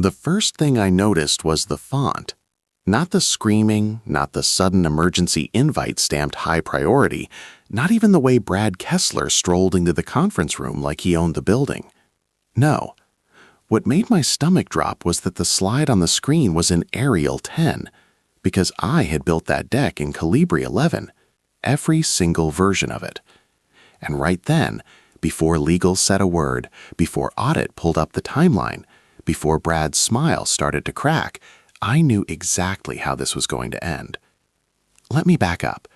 The first thing I noticed was the font. Not the screaming, not the sudden emergency invite stamped high priority, not even the way Brad Kessler strolled into the conference room like he owned the building. No. What made my stomach drop was that the slide on the screen was in Arial 10, because I had built that deck in Calibri 11, every single version of it. And right then, before legal said a word, before audit pulled up the timeline, before Brad's smile started to crack, I knew exactly how this was going to end. Let me back up,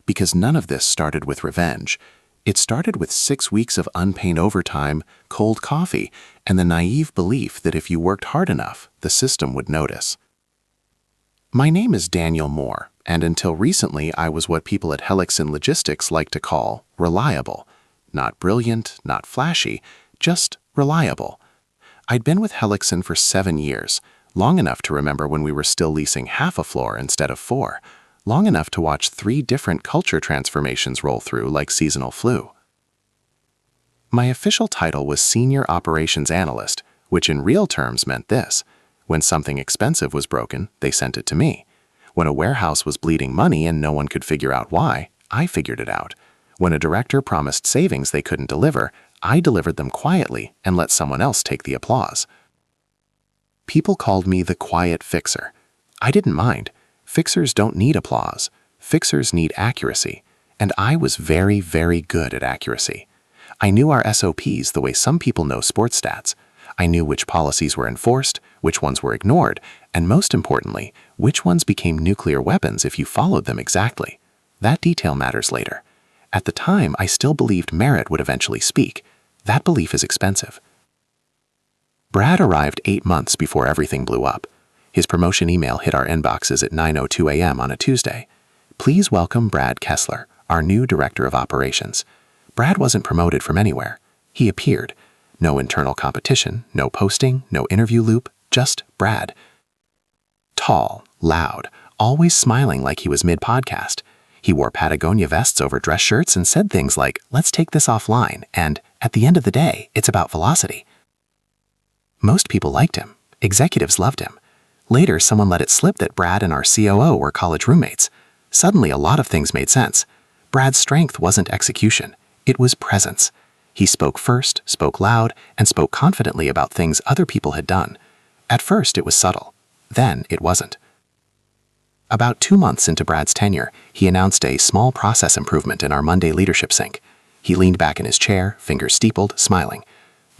because none of this started with revenge. It started with 6 weeks of unpaid overtime, cold coffee, and the naive belief that if you worked hard enough, the system would notice. My name is Daniel Moore, and until recently I was what people at Helix in logistics like to call reliable. Not brilliant, not flashy, just reliable. I'd been with Helixon for 7 years, long enough to remember when we were still leasing half a floor instead of 4, long enough to watch 3 different culture transformations roll through like seasonal flu. My official title was Senior Operations Analyst, which in real terms meant this. When something expensive was broken, they sent it to me. When a warehouse was bleeding money and no one could figure out why, I figured it out. When a director promised savings they couldn't deliver, I delivered them quietly and let someone else take the applause. People called me the quiet fixer. I didn't mind. Fixers don't need applause. Fixers need accuracy. And I was very, very good at accuracy. I knew our SOPs the way some people know sports stats. I knew which policies were enforced, which ones were ignored, and most importantly, which ones became nuclear weapons if you followed them exactly. That detail matters later. At the time, I still believed merit would eventually speak. That belief is expensive. Brad arrived 8 months before everything blew up. His promotion email hit our inboxes at 9:02 a.m. on a Tuesday. Please welcome Brad Kessler, our new Director of Operations. Brad wasn't promoted from anywhere. He appeared. No internal competition, no posting, no interview loop, just Brad. Tall, loud, always smiling like he was mid-podcast. He wore Patagonia vests over dress shirts and said things like, "Let's take this offline," and, "At the end of the day, it's about velocity." Most people liked him. Executives loved him. Later, someone let it slip that Brad and our COO were college roommates. Suddenly, a lot of things made sense. Brad's strength wasn't execution. It was presence. He spoke first, spoke loud, and spoke confidently about things other people had done. At first, it was subtle. Then, it wasn't. About 2 months into Brad's tenure, he announced a small process improvement in our Monday leadership sync. He leaned back in his chair, fingers steepled, smiling.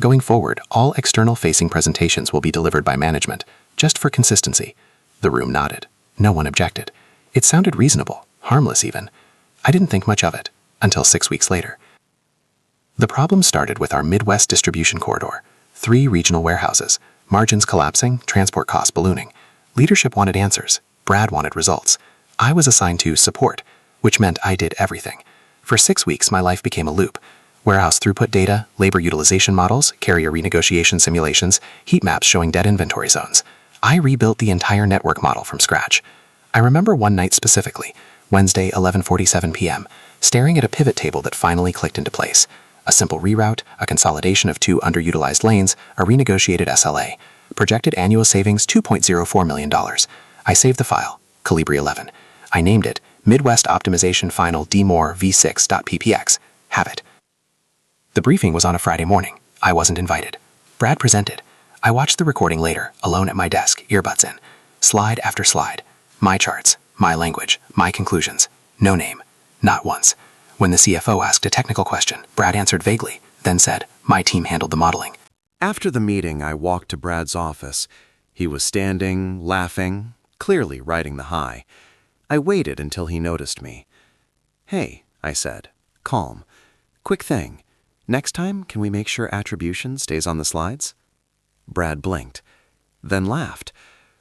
Going forward, all external-facing presentations will be delivered by management, just for consistency. The room nodded. No one objected. It sounded reasonable, harmless even. I didn't think much of it, until 6 weeks later. The problem started with our Midwest distribution corridor. 3 regional warehouses, margins collapsing, transport costs ballooning. Leadership wanted answers. Brad wanted results. I was assigned to support, which meant I did everything. For 6 weeks, my life became a loop. Warehouse throughput data, labor utilization models, carrier renegotiation simulations, heat maps showing dead inventory zones. I rebuilt the entire network model from scratch. I remember one night specifically, Wednesday, 11:47 p.m., staring at a pivot table that finally clicked into place. A simple reroute, a consolidation of 2 underutilized lanes, a renegotiated SLA. Projected annual savings $2.04 million. I saved the file, Calibri 11. I named it Midwest Optimization Final DMORE v6.ppx. Have it. The briefing was on a Friday morning. I wasn't invited. Brad presented. I watched the recording later, alone at my desk, earbuds in. Slide after slide. My charts, my language, my conclusions. No name. Not once. When the CFO asked a technical question, Brad answered vaguely, then said, "My team handled the modeling." After the meeting, I walked to Brad's office. He was standing, laughing, clearly riding the high. I waited until he noticed me. "Hey," I said, calm. "Quick thing. Next time, can we make sure attribution stays on the slides?" Brad blinked, then laughed.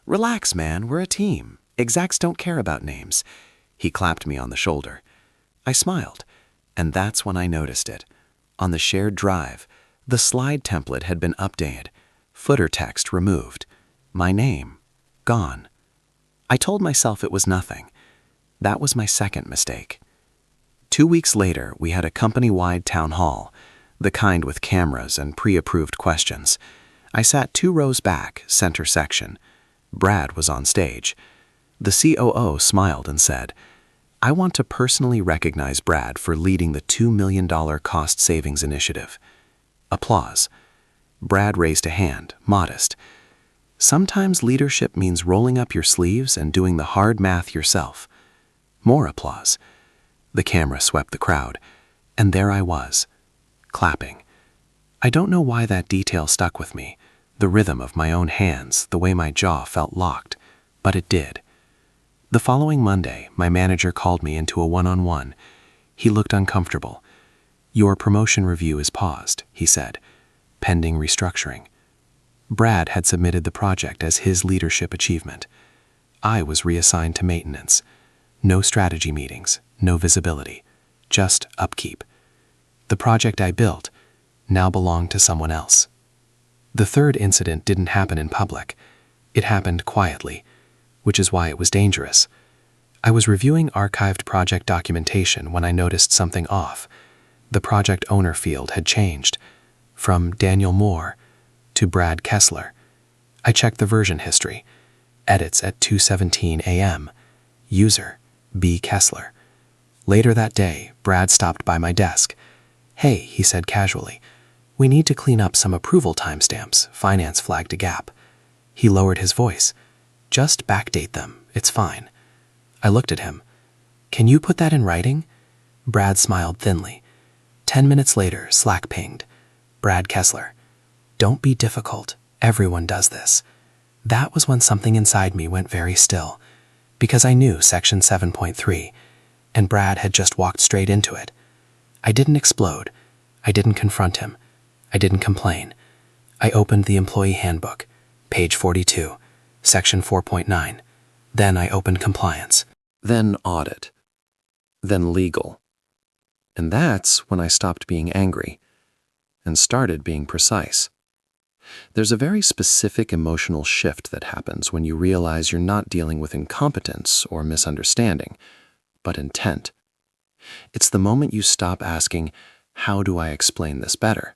"Relax, man, we're a team. Execs don't care about names." He clapped me on the shoulder. I smiled, and that's when I noticed it. On the shared drive, the slide template had been updated, footer text removed, my name gone. I told myself it was nothing. That was my second mistake. 2 weeks later, we had a company-wide town hall, the kind with cameras and pre-approved questions. I sat 2 rows back, center section. Brad was on stage. The COO smiled and said, "I want to personally recognize Brad for leading the $2 million cost savings initiative." Applause. Brad raised a hand, modest. Sometimes leadership means rolling up your sleeves and doing the hard math yourself. More applause. The camera swept the crowd, and there I was, clapping. I don't know why that detail stuck with me, the rhythm of my own hands, the way my jaw felt locked, but it did. The following Monday, my manager called me into a one-on-one. He looked uncomfortable. "Your promotion review is paused," he said, "pending restructuring." Brad had submitted the project as his leadership achievement. I was reassigned to maintenance. No strategy meetings, no visibility, just upkeep. The project I built now belonged to someone else. The third incident didn't happen in public. It happened quietly, which is why it was dangerous. I was reviewing archived project documentation when I noticed something off. The project owner field had changed, from Daniel Moore to Brad Kessler. I checked the version history. Edits at 2:17 a.m. User, B. Kessler. Later that day, Brad stopped by my desk. "Hey," he said casually, "we need to clean up some approval timestamps. Finance flagged a gap." He lowered his voice. "Just backdate them. It's fine." I looked at him. "Can you put that in writing?" Brad smiled thinly. 10 minutes later, Slack pinged. "Brad Kessler. Don't be difficult. Everyone does this." That was when something inside me went very still, because I knew Section 7.3, and Brad had just walked straight into it. I didn't explode. I didn't confront him. I didn't complain. I opened the employee handbook, page 42, Section 4.9. Then I opened compliance. Then audit. Then legal. And that's when I stopped being angry and started being precise. There's a very specific emotional shift that happens when you realize you're not dealing with incompetence or misunderstanding, but intent. It's the moment you stop asking, "How do I explain this better?"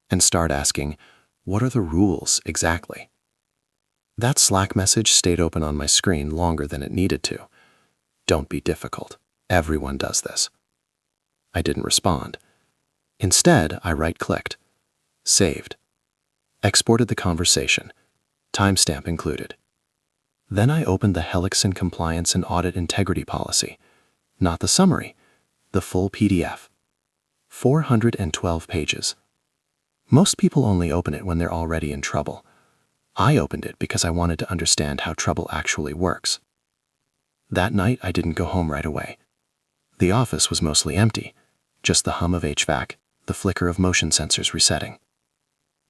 and start asking, "What are the rules exactly?" That Slack message stayed open on my screen longer than it needed to. Don't be difficult. Everyone does this. I didn't respond. Instead, I right-clicked. Saved. Exported the conversation. Timestamp included. Then I opened the Helixson Compliance and Audit Integrity Policy. Not the summary, the full PDF. 412 pages. Most people only open it when they're already in trouble. I opened it because I wanted to understand how trouble actually works. That night, I didn't go home right away. The office was mostly empty, just the hum of HVAC, the flicker of motion sensors resetting.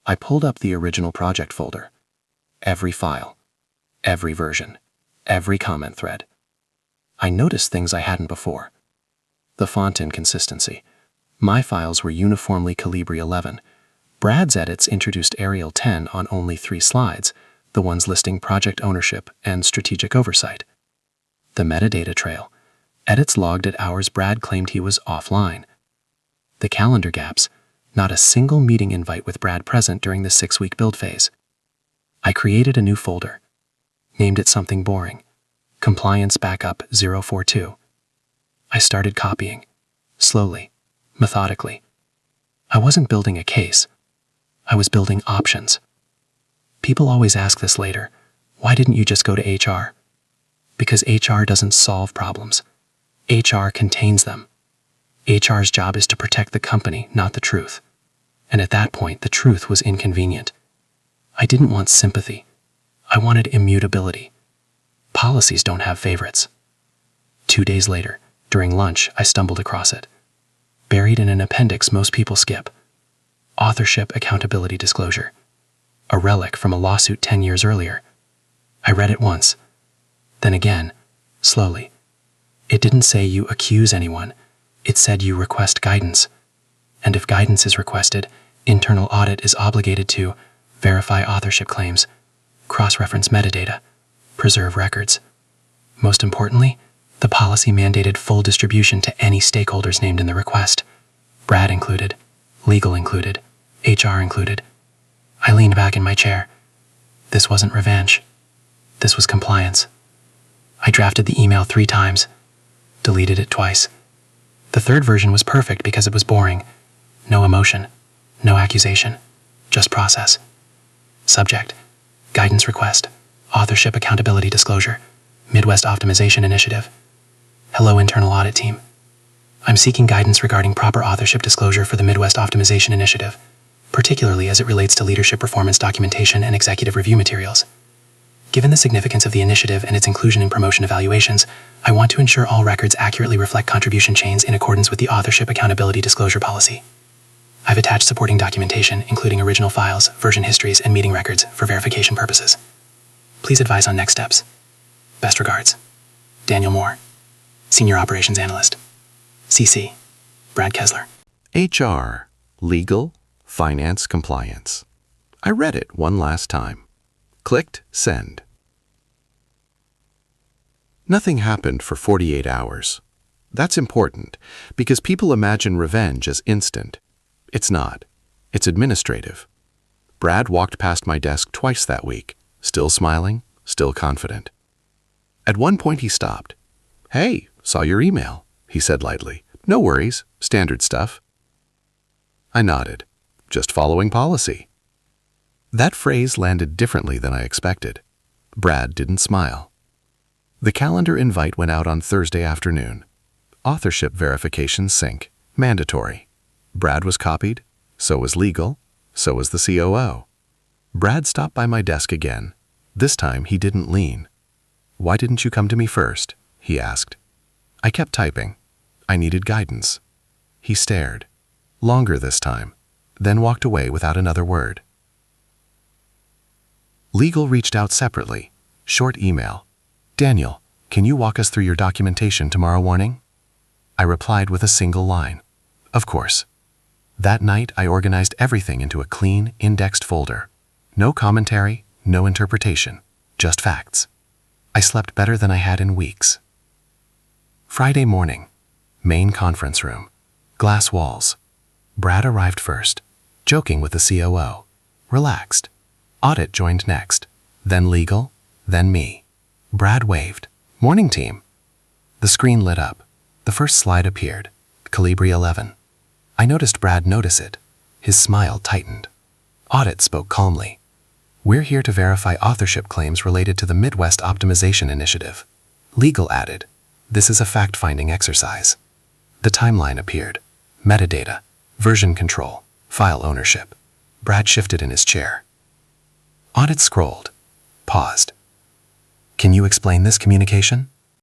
I pulled up the original project folder. Every file, every version, every comment thread. I noticed things I hadn't before. The font inconsistency. My files were uniformly Calibri 11. Brad's edits introduced Arial 10 on only 3 slides, the ones listing project ownership and strategic oversight. The metadata trail. Edits logged at hours Brad claimed he was offline. The calendar gaps. Not a single meeting invite with Brad present during the 6-week build phase. I created a new folder. Named it something boring. Compliance Backup 042. I started copying. Slowly. Methodically. I wasn't building a case. I was building options. People always ask this later. Why didn't you just go to HR? Because HR doesn't solve problems. HR contains them. HR's job is to protect the company, not the truth. And at that point, the truth was inconvenient. I didn't want sympathy. I wanted immutability. Policies don't have favorites. 2 days later, during lunch, I stumbled across it. Buried in an appendix most people skip. Authorship accountability disclosure. A relic from a lawsuit 10 years earlier. I read it once. Then again, slowly. It didn't say you accuse anyone. It said you request guidance. And if guidance is requested, internal audit is obligated to verify authorship claims, cross-reference metadata, preserve records. Most importantly, the policy mandated full distribution to any stakeholders named in the request. Brad included, legal included, HR included. I leaned back in my chair. This wasn't revenge. This was compliance. I drafted the email 3 times, deleted it twice. The third version was perfect because it was boring. No emotion, no accusation, just process. Subject: guidance request, authorship accountability disclosure, Midwest Optimization Initiative. Hello, internal audit team. I'm seeking guidance regarding proper authorship disclosure for the Midwest Optimization Initiative, particularly as it relates to leadership performance documentation and executive review materials. Given the significance of the initiative and its inclusion in promotion evaluations, I want to ensure all records accurately reflect contribution chains in accordance with the authorship accountability disclosure policy. I've attached supporting documentation, including original files, version histories, and meeting records for verification purposes. Please advise on next steps. Best regards, Daniel Moore, Senior Operations Analyst. CC, Brad Kessler. HR, legal, finance, compliance. I read it one last time. Clicked send. Nothing happened for 48 hours. That's important because people imagine revenge as instant. It's not. It's administrative. Brad walked past my desk twice that week, still smiling, still confident. At one point he stopped. "Hey, saw your email," he said lightly. "No worries, standard stuff." I nodded, just following policy. That phrase landed differently than I expected. Brad didn't smile. The calendar invite went out on Thursday afternoon. Authorship verification sync, mandatory. Brad was copied, so was legal, so was the COO. Brad stopped by my desk again. This time he didn't lean. "Why didn't you come to me first?" he asked. I kept typing. I needed guidance. He stared, longer this time, then walked away without another word. Legal reached out separately. Short email. "Daniel, can you walk us through your documentation tomorrow morning?" I replied with a single line. "Of course." That night, I organized everything into a clean, indexed folder. No commentary, no interpretation, just facts. I slept better than I had in weeks. Friday morning. Main conference room. Glass walls. Brad arrived first, joking with the COO. Relaxed. Audit joined next. Then legal, then me. Brad waved. "Morning, team." The screen lit up. The first slide appeared. Calibri 11. I noticed Brad notice it. His smile tightened. Audit spoke calmly. "We're here to verify authorship claims related to the Midwest Optimization Initiative." Legal added, "This is a fact-finding exercise." The timeline appeared. Metadata, version control, file ownership. Brad shifted in his chair. Audit scrolled, paused. "Can you explain this communication?"